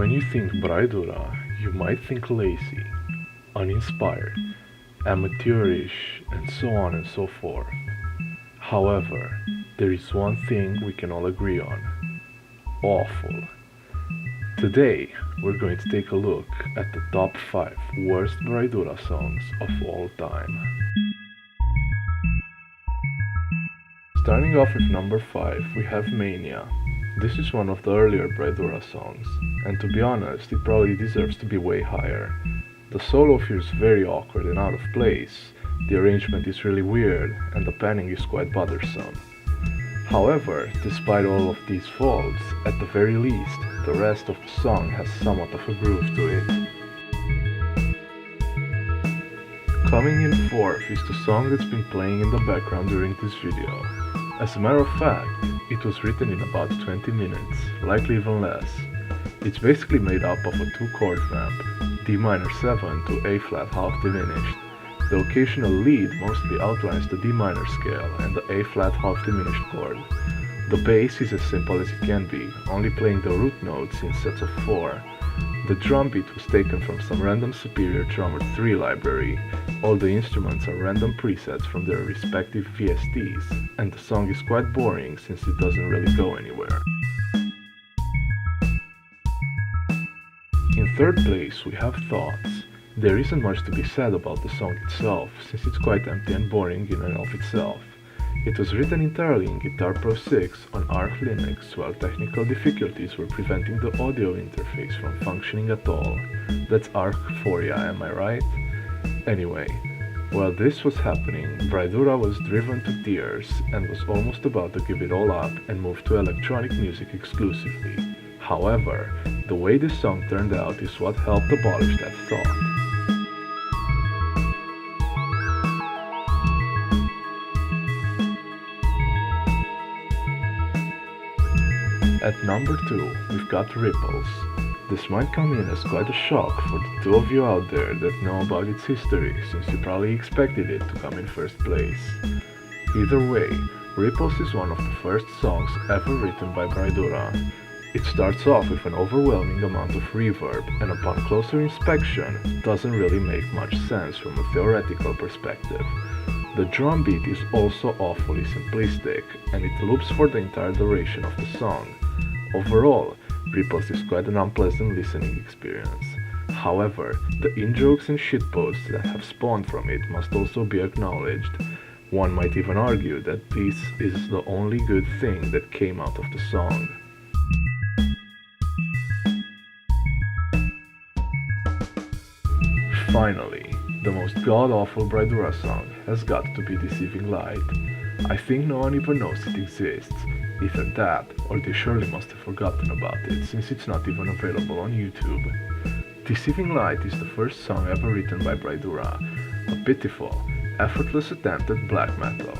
When you think Braidura, you might think lazy, uninspired, amateurish, and so on and so forth. However, there is one thing we can all agree on: awful. Today, we're going to take a look at the top 5 worst Braidura songs of all time. Starting off with number 5, we have Mania. This is one of the earlier Braidura songs, and to be honest, it probably deserves to be way higher. The solo feels very awkward and out of place, the arrangement is really weird, and the panning is quite bothersome. However, despite all of these faults, at the very least, the rest of the song has somewhat of a groove to it. Coming in 4th is the song that's been playing in the background during this video. As a matter of fact, it was written in about 20 minutes, likely even less. It's basically made up of a 2-chord vamp, D minor 7 to A flat half diminished. The occasional lead mostly outlines the D minor scale and the A flat half diminished chord. The bass is as simple as it can be, only playing the root notes in sets of 4. The drum beat was taken from some random Superior Drummer 3 library. All the instruments are random presets from their respective VSTs, and the song is quite boring since it doesn't really go anywhere. In 3rd place we have Thoughts. There isn't much to be said about the song itself, since it's quite empty and boring in and of itself. It was written entirely in Guitar Pro 6 on Arch Linux, while technical difficulties were preventing the audio interface from functioning at all. That's Arch4, am I right? Anyway, while this was happening, Braidura was driven to tears and was almost about to give it all up and move to electronic music exclusively. However, the way this song turned out is what helped abolish that thought. At number 2, we've got Ripples. This might come in as quite a shock for the 2 of you out there that know about its history, since you probably expected it to come in 1st place. Either way, Ripples is one of the first songs ever written by Braidura. It starts off with an overwhelming amount of reverb, and upon closer inspection, doesn't really make much sense from a theoretical perspective. The drum beat is also awfully simplistic, and it loops for the entire duration of the song. Overall, Ripples is quite an unpleasant listening experience. However, the in-jokes and shitposts that have spawned from it must also be acknowledged. One might even argue that this is the only good thing that came out of the song. Finally, the most god-awful Braidura song has got to be Deceiving Light. I think no one even knows it exists. Either that, or they surely must have forgotten about it, since it's not even available on YouTube. Deceiving Light is the first song ever written by Braidura, a pitiful, effortless attempt at black metal.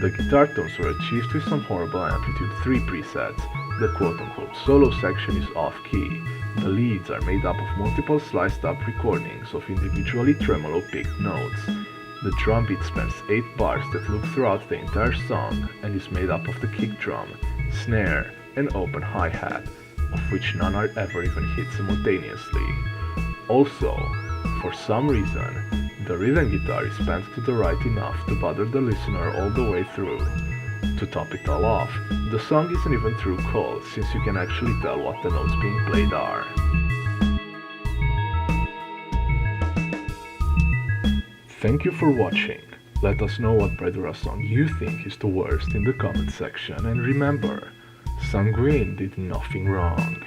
The guitar tones were achieved with some horrible amplitude 3 presets, the quote-unquote solo section is off-key, the leads are made up of multiple sliced-up recordings of individually tremolo-picked notes. The drum beat spans 8 bars that loop throughout the entire song and is made up of the kick drum, snare, and open hi-hat, of which none are ever even hit simultaneously. Also, for some reason, the rhythm guitar is bent to the right enough to bother the listener all the way through. To top it all off, the song isn't even through cold, since you can actually tell what the notes being played are. Thank you for watching. Let us know what Braidura song you think is the worst in the comment section, and remember, Sanguine did nothing wrong.